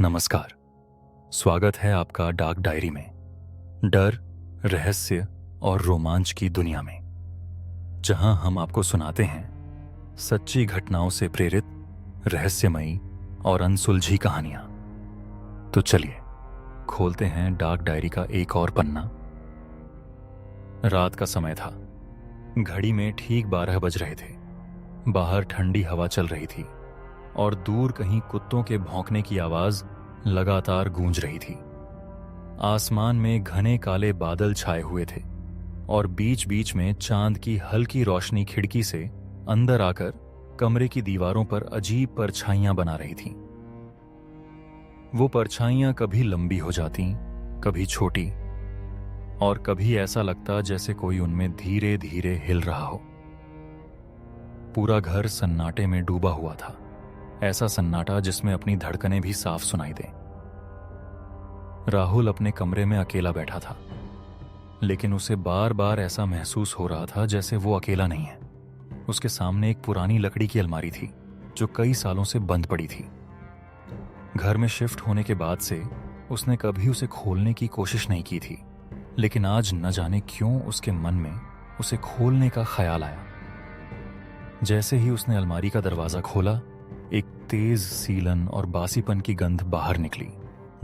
नमस्कार। स्वागत है आपका डार्क डायरी में। डर, रहस्य और रोमांच की दुनिया में, जहां हम आपको सुनाते हैं सच्ची घटनाओं से प्रेरित रहस्यमयी और अनसुलझी कहानियां। तो चलिए खोलते हैं डार्क डायरी का एक और पन्ना। रात का समय था। घड़ी में ठीक 12 बज रहे थे। बाहर ठंडी हवा चल रही थी और दूर कहीं कुत्तों के भौंकने की आवाज लगातार गूंज रही थी। आसमान में घने काले बादल छाए हुए थे और बीच बीच में चांद की हल्की रोशनी खिड़की से अंदर आकर कमरे की दीवारों पर अजीब परछाइयां बना रही थीं। वो परछाइयां कभी लंबी हो जाती, कभी छोटी, और कभी ऐसा लगता जैसे कोई उनमें धीरे धीरे हिल रहा हो। पूरा घर सन्नाटे में डूबा हुआ था, ऐसा सन्नाटा जिसमें अपनी धड़कनें भी साफ सुनाई दें। राहुल अपने कमरे में अकेला बैठा था, लेकिन उसे बार बार ऐसा महसूस हो रहा था जैसे वो अकेला नहीं है। उसके सामने एक पुरानी लकड़ी की अलमारी थी जो कई सालों से बंद पड़ी थी। घर में शिफ्ट होने के बाद से उसने कभी उसे खोलने की कोशिश नहीं की थी, लेकिन आज न जाने क्यों उसके मन में उसे खोलने का ख्याल आया। जैसे ही उसने अलमारी का दरवाजा खोला, एक तेज सीलन और बासीपन की गंध बाहर निकली,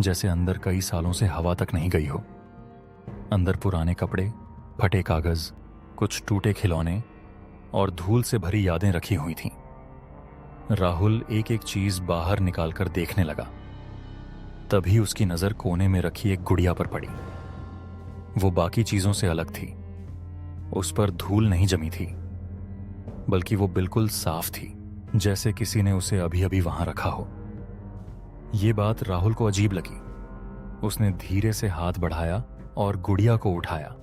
जैसे अंदर कई सालों से हवा तक नहीं गई हो। अंदर पुराने कपड़े, फटे कागज, कुछ टूटे खिलौने और धूल से भरी यादें रखी हुई थीं। राहुल एक एक चीज बाहर निकालकर देखने लगा। तभी उसकी नजर कोने में रखी एक गुड़िया पर पड़ी। वो बाकी चीजों से अलग थी। उस पर धूल नहीं जमी थी, बल्कि वो बिल्कुल साफ थी, जैसे किसी ने उसे अभी अभी वहां रखा हो। ये बात राहुल को अजीब लगी। उसने धीरे से हाथ बढ़ाया और गुड़िया को उठाया।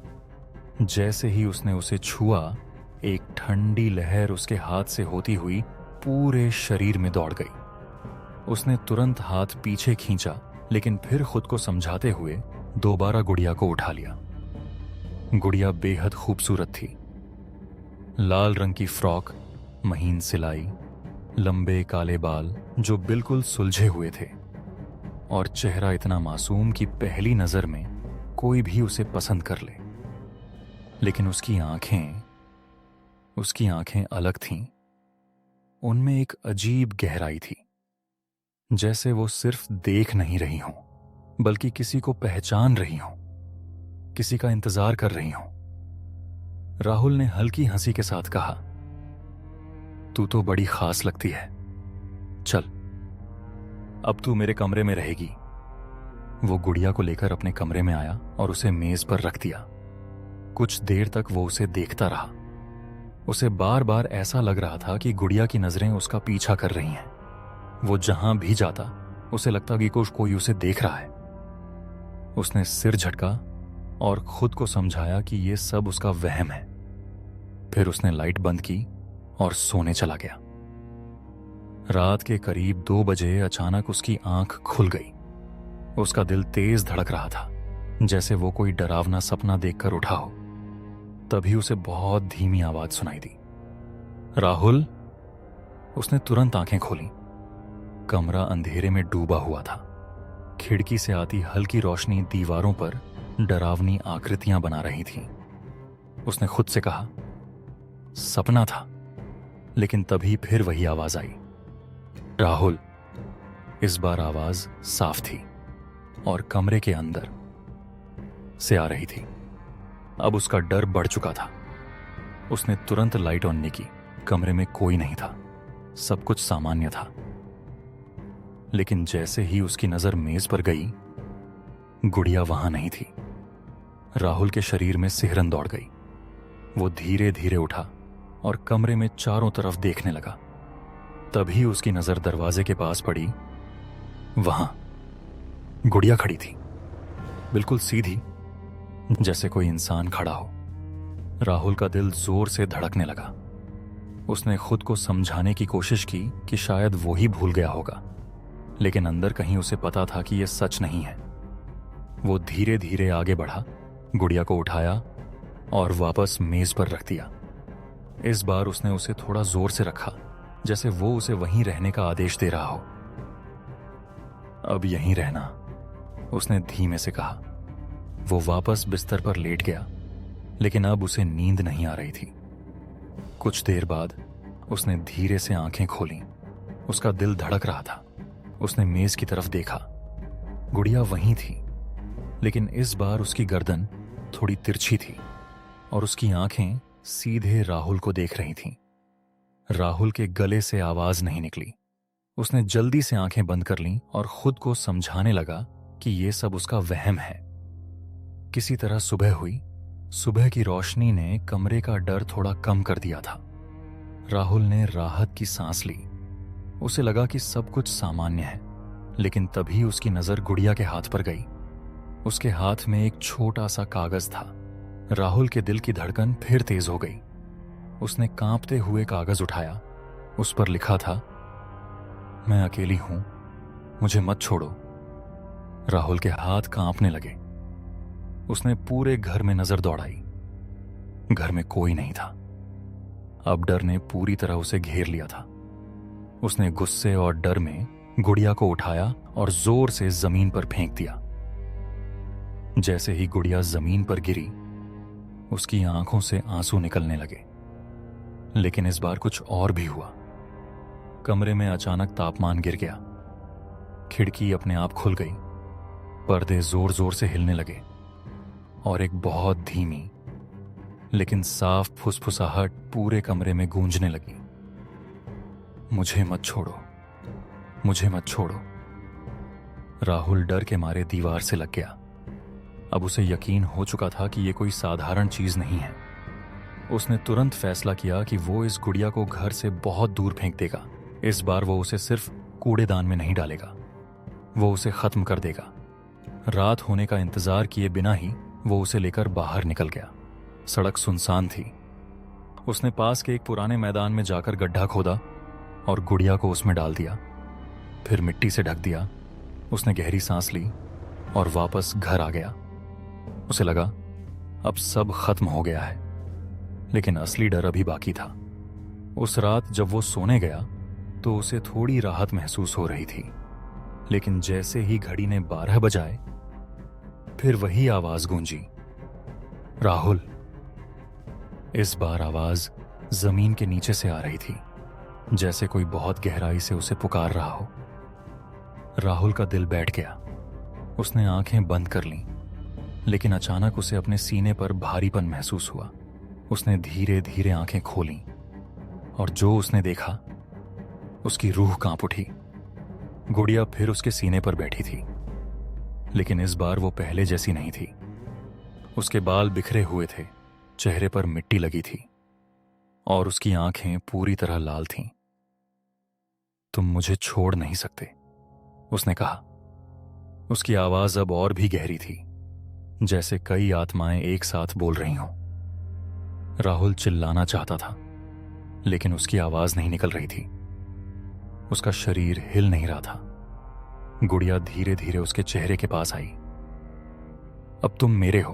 जैसे ही उसने उसे छुआ, एक ठंडी लहर उसके हाथ से होती हुई पूरे शरीर में दौड़ गई। उसने तुरंत हाथ पीछे खींचा, लेकिन फिर खुद को समझाते हुए दोबारा गुड़िया को उठा लिया। गुड़िया बेहद खूबसूरत थी। लाल रंग की फ्रॉक, महीन सिलाई, लंबे काले बाल जो बिल्कुल सुलझे हुए थे, और चेहरा इतना मासूम कि पहली नजर में कोई भी उसे पसंद कर ले। लेकिन उसकी आंखें अलग थीं। उनमें एक अजीब गहराई थी, जैसे वो सिर्फ देख नहीं रही हों, बल्कि किसी को पहचान रही हों, किसी का इंतजार कर रही हों। राहुल ने हल्की हंसी के साथ कहा, तू तो बड़ी खास लगती है। चल, अब तू मेरे कमरे में रहेगी। वो गुड़िया को लेकर अपने कमरे में आया और उसे मेज पर रख दिया। कुछ देर तक वो उसे देखता रहा। उसे बार बार ऐसा लग रहा था कि गुड़िया की नजरें उसका पीछा कर रही हैं। वो जहां भी जाता उसे लगता कि कोई उसे देख रहा है। उसने सिर झटका और खुद को समझाया कि ये सब उसका वहम है। फिर उसने लाइट बंद की और सोने चला गया। रात के करीब 2 बजे अचानक उसकी आंख खुल गई। उसका दिल तेज धड़क रहा था, जैसे वो कोई डरावना सपना देखकर उठा हो। तभी उसे बहुत धीमी आवाज सुनाई दी, राहुल। उसने तुरंत आंखें खोली। कमरा अंधेरे में डूबा हुआ था। खिड़की से आती हल्की रोशनी दीवारों पर डरावनी आकृतियां बना रही थी। उसने खुद से कहा, सपना था। लेकिन तभी फिर वही आवाज आई, राहुल। इस बार आवाज साफ थी और कमरे के अंदर से आ रही थी। अब उसका डर बढ़ चुका था। उसने तुरंत लाइट ऑन नहीं की। कमरे में कोई नहीं था, सब कुछ सामान्य था। लेकिन जैसे ही उसकी नजर मेज पर गई, गुड़िया वहां नहीं थी। राहुल के शरीर में सिहरन दौड़ गई। वो धीरे धीरे उठा और कमरे में चारों तरफ देखने लगा। तभी उसकी नजर दरवाजे के पास पड़ी। वहां गुड़िया खड़ी थी, बिल्कुल सीधी, जैसे कोई इंसान खड़ा हो। राहुल का दिल जोर से धड़कने लगा। उसने खुद को समझाने की कोशिश की कि शायद वो ही भूल गया होगा, लेकिन अंदर कहीं उसे पता था कि यह सच नहीं है। वो धीरे धीरे आगे बढ़ा, गुड़िया को उठाया और वापस मेज पर रख दिया। इस बार उसने उसे थोड़ा जोर से रखा, जैसे वो उसे वहीं रहने का आदेश दे रहा हो। अब यहीं रहना, उसने धीमे से कहा। वो वापस बिस्तर पर लेट गया, लेकिन अब उसे नींद नहीं आ रही थी। कुछ देर बाद उसने धीरे से आंखें खोलीं। उसका दिल धड़क रहा था। उसने मेज की तरफ देखा। गुड़िया वहीं थी, लेकिन इस बार उसकी गर्दन थोड़ी तिरछी थी और उसकी आंखें सीधे राहुल को देख रही थीं। राहुल के गले से आवाज नहीं निकली। उसने जल्दी से आंखें बंद कर लीं और खुद को समझाने लगा कि यह सब उसका वहम है। किसी तरह सुबह हुई। सुबह की रोशनी ने कमरे का डर थोड़ा कम कर दिया था। राहुल ने राहत की सांस ली। उसे लगा कि सब कुछ सामान्य है, लेकिन तभी उसकी नजर गुड़िया के हाथ पर गई। उसके हाथ में एक छोटा सा कागज था। राहुल के दिल की धड़कन फिर तेज हो गई। उसने कांपते हुए कागज उठाया। उस पर लिखा था, मैं अकेली हूं, मुझे मत छोड़ो। राहुल के हाथ कांपने लगे। उसने पूरे घर में नजर दौड़ाई। घर में कोई नहीं था। अब डर ने पूरी तरह उसे घेर लिया था। उसने गुस्से और डर में गुड़िया को उठाया और जोर से जमीन पर फेंक दिया। जैसे ही गुड़िया जमीन पर गिरी, उसकी आंखों से आंसू निकलने लगे। लेकिन इस बार कुछ और भी हुआ। कमरे में अचानक तापमान गिर गया। खिड़की अपने आप खुल गई। पर्दे जोर जोर से हिलने लगे और एक बहुत धीमी लेकिन साफ फुसफुसाहट पूरे कमरे में गूंजने लगी। मुझे मत छोड़ो, मुझे मत छोड़ो। राहुल डर के मारे दीवार से लग गया। अब उसे यकीन हो चुका था कि यह कोई साधारण चीज नहीं है। उसने तुरंत फैसला किया कि वो इस गुड़िया को घर से बहुत दूर फेंक देगा। इस बार वो उसे सिर्फ कूड़ेदान में नहीं डालेगा, वो उसे खत्म कर देगा। रात होने का इंतजार किए बिना ही वो उसे लेकर बाहर निकल गया। सड़क सुनसान थी। उसने पास के एक पुराने मैदान में जाकर गड्ढा खोदा और गुड़िया को उसमें डाल दिया। फिर मिट्टी से ढक दिया। उसने गहरी सांस ली और वापस घर आ गया। उसे लगा अब सब खत्म हो गया है, लेकिन असली डर अभी बाकी था। उस रात जब वो सोने गया तो उसे थोड़ी राहत महसूस हो रही थी, लेकिन जैसे ही घड़ी ने 12 बजाए, फिर वही आवाज गूंजी, राहुल। इस बार आवाज जमीन के नीचे से आ रही थी, जैसे कोई बहुत गहराई से उसे पुकार रहा हो। राहुल का दिल बैठ गया। उसने आंखें बंद कर लीं, लेकिन अचानक उसे अपने सीने पर भारीपन महसूस हुआ। उसने धीरे धीरे आंखें खोलीं और जो उसने देखा, उसकी रूह कांप उठी। गुड़िया फिर उसके सीने पर बैठी थी, लेकिन इस बार वो पहले जैसी नहीं थी। उसके बाल बिखरे हुए थे, चेहरे पर मिट्टी लगी थी और उसकी आंखें पूरी तरह लाल थीं। तुम मुझे छोड़ नहीं सकते, उसने कहा। उसकी आवाज अब और भी गहरी थी, जैसे कई आत्माएं एक साथ बोल रही हों। राहुल चिल्लाना चाहता था, लेकिन उसकी आवाज नहीं निकल रही थी। उसका शरीर हिल नहीं रहा था। गुड़िया धीरे धीरे उसके चेहरे के पास आई। अब तुम मेरे हो।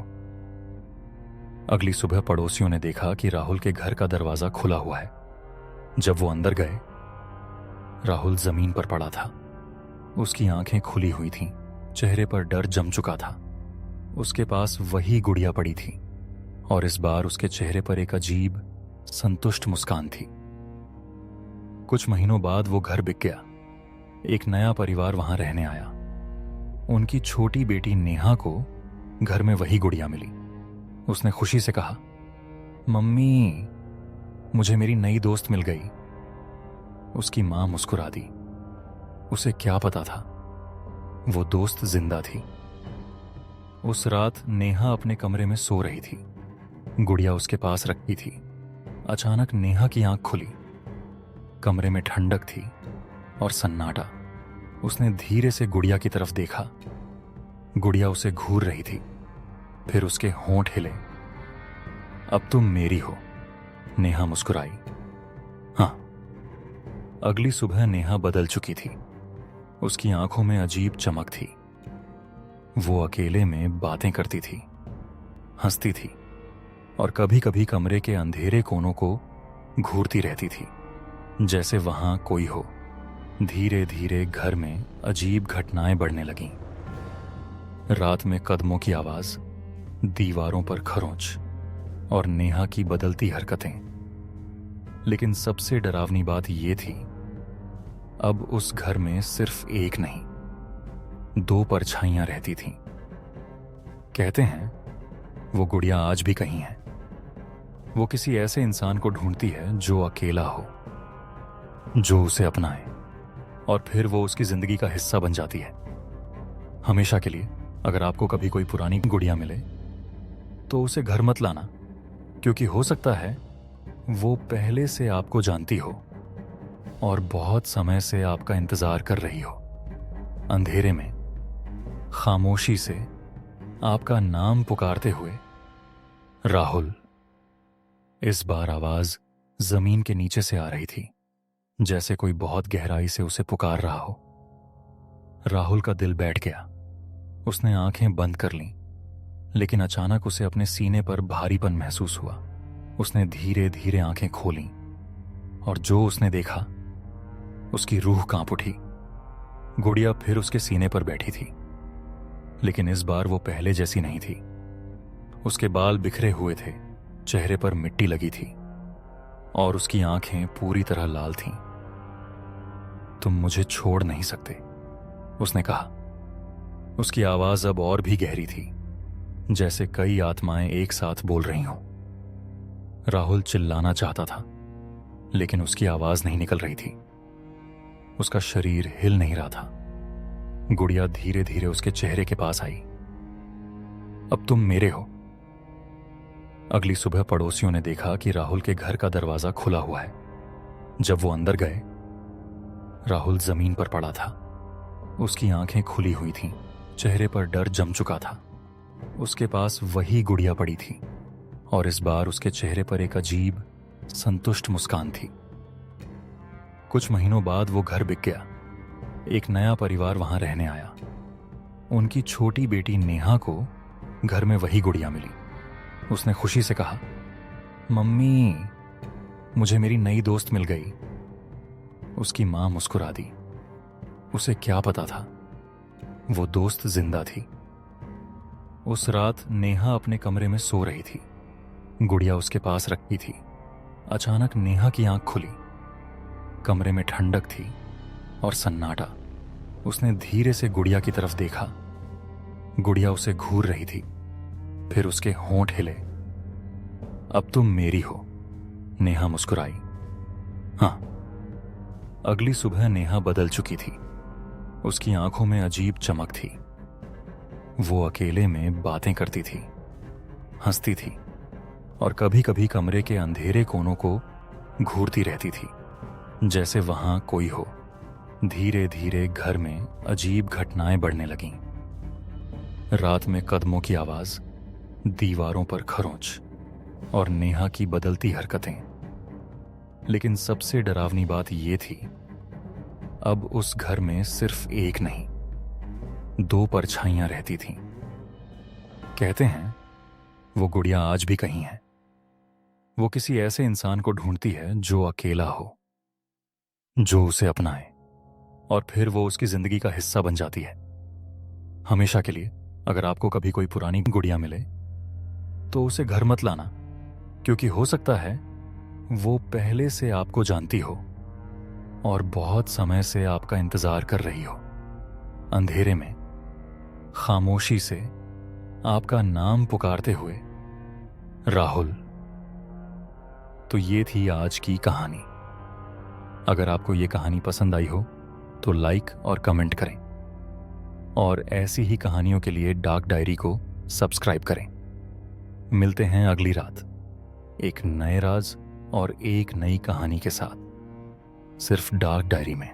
अगली सुबह पड़ोसियों ने देखा कि राहुल के घर का दरवाजा खुला हुआ है। जब वो अंदर गए, राहुल जमीन पर पड़ा था। उसकी आंखें खुली हुई थीं, चेहरे पर डर जम चुका था। उसके पास वही गुड़िया पड़ी थी और इस बार उसके चेहरे पर एक अजीब संतुष्ट मुस्कान थी। कुछ महीनों बाद वो घर बिक गया। एक नया परिवार वहां रहने आया। उनकी छोटी बेटी नेहा को घर में वही गुड़िया मिली। उसने खुशी से कहा, मम्मी, मुझे मेरी नई दोस्त मिल गई। उसकी मां मुस्कुरा दी। उसे क्या पता था, वो दोस्त जिंदा थी। उस रात नेहा अपने कमरे में सो रही थी। गुड़िया उसके पास रखी थी। अचानक नेहा की आंख खुली। कमरे में ठंडक थी और सन्नाटा। उसने धीरे से गुड़िया की तरफ देखा। गुड़िया उसे घूर रही थी। फिर उसके होंठ हिले। अब तुम मेरी हो, नेहा मुस्कुराई। हाँ। अगली सुबह नेहा बदल चुकी थी। उसकी आंखों में अजीब चमक थी। वो अकेले में बातें करती थी, हंसती थी और कभी कभी कमरे के अंधेरे कोनों को घूरती रहती थी, जैसे वहां कोई हो। धीरे धीरे घर में अजीब घटनाएं बढ़ने लगीं। रात में कदमों की आवाज, दीवारों पर खरोंच और नेहा की बदलती हरकतें। लेकिन सबसे डरावनी बात यह थी, अब उस घर में सिर्फ एक नहीं, 2 परछाइयां रहती थीं। कहते हैं वो गुड़िया आज भी कहीं है। वो किसी ऐसे इंसान को ढूंढती है जो अकेला हो, जो उसे अपनाए, और फिर वो उसकी जिंदगी का हिस्सा बन जाती है हमेशा के लिए। अगर आपको कभी कोई पुरानी गुड़िया मिले तो उसे घर मत लाना, क्योंकि हो सकता है वो पहले से आपको जानती हो और बहुत समय से आपका इंतजार कर रही हो। अंधेरे में खामोशी से आपका नाम पुकारते हुए, राहुल। इस बार आवाज जमीन के नीचे से आ रही थी, जैसे कोई बहुत गहराई से उसे पुकार रहा हो। राहुल का दिल बैठ गया। उसने आंखें बंद कर लीं, लेकिन अचानक उसे अपने सीने पर भारीपन महसूस हुआ। उसने धीरे धीरे आंखें खोलीं और जो उसने देखा, उसकी रूह कांप उठी। गुड़िया फिर उसके सीने पर बैठी थी, लेकिन इस बार वो पहले जैसी नहीं थी। उसके बाल बिखरे हुए थे, चेहरे पर मिट्टी लगी थी और उसकी आंखें पूरी तरह लाल थीं। तुम मुझे छोड़ नहीं सकते, उसने कहा। उसकी आवाज अब और भी गहरी थी, जैसे कई आत्माएं एक साथ बोल रही हों। राहुल चिल्लाना चाहता था, लेकिन उसकी आवाज नहीं निकल रही थी। उसका शरीर हिल नहीं रहा था। गुड़िया धीरे धीरे उसके चेहरे के पास आई। अब तुम मेरे हो। अगली सुबह पड़ोसियों ने देखा कि राहुल के घर का दरवाजा खुला हुआ है। जब वो अंदर गए, राहुल जमीन पर पड़ा था। उसकी आंखें खुली हुई थीं, चेहरे पर डर जम चुका था। उसके पास वही गुड़िया पड़ी थी और इस बार उसके चेहरे पर एक अजीब, संतुष्ट मुस्कान थी। कुछ महीनों बाद वो घर बिक गया। एक नया परिवार वहां रहने आया। उनकी छोटी बेटी नेहा को घर में वही गुड़िया मिली। उसने खुशी से कहा, मम्मी, मुझे मेरी नई दोस्त मिल गई। उसकी मां मुस्कुरा दी। उसे क्या पता था, वो दोस्त जिंदा थी। उस रात नेहा अपने कमरे में सो रही थी। गुड़िया उसके पास रखी थी। अचानक नेहा की आंख खुली। कमरे में ठंडक थी और सन्नाटा। उसने धीरे से गुड़िया की तरफ देखा। गुड़िया उसे घूर रही थी। फिर उसके होंठ हिले। अब तुम मेरी हो, नेहा मुस्कुराई। हां। अगली सुबह नेहा बदल चुकी थी। उसकी आंखों में अजीब चमक थी। वो अकेले में बातें करती थी, हंसती थी और कभी कभी कमरे के अंधेरे कोनों को घूरती रहती थी, जैसे वहां कोई हो। धीरे धीरे घर में अजीब घटनाएं बढ़ने लगीं। रात में कदमों की आवाज, दीवारों पर खरोंच और नेहा की बदलती हरकतें। लेकिन सबसे डरावनी बात यह थी, अब उस घर में सिर्फ एक नहीं, 2 परछाइयां रहती थीं। कहते हैं वो गुड़िया आज भी कहीं है। वो किसी ऐसे इंसान को ढूंढती है जो अकेला हो, जो उसे अपनाए, और फिर वो उसकी जिंदगी का हिस्सा बन जाती है हमेशा के लिए। अगर आपको कभी कोई पुरानी गुड़िया मिले तो उसे घर मत लाना, क्योंकि हो सकता है वो पहले से आपको जानती हो और बहुत समय से आपका इंतजार कर रही हो। अंधेरे में खामोशी से आपका नाम पुकारते हुए, राहुल। तो ये थी आज की कहानी। अगर आपको ये कहानी पसंद आई हो तो लाइक और कमेंट करें, और ऐसी ही कहानियों के लिए डार्क डायरी को सब्सक्राइब करें। मिलते हैं अगली रात एक नए राज और एक नई कहानी के साथ, सिर्फ डार्क डायरी में।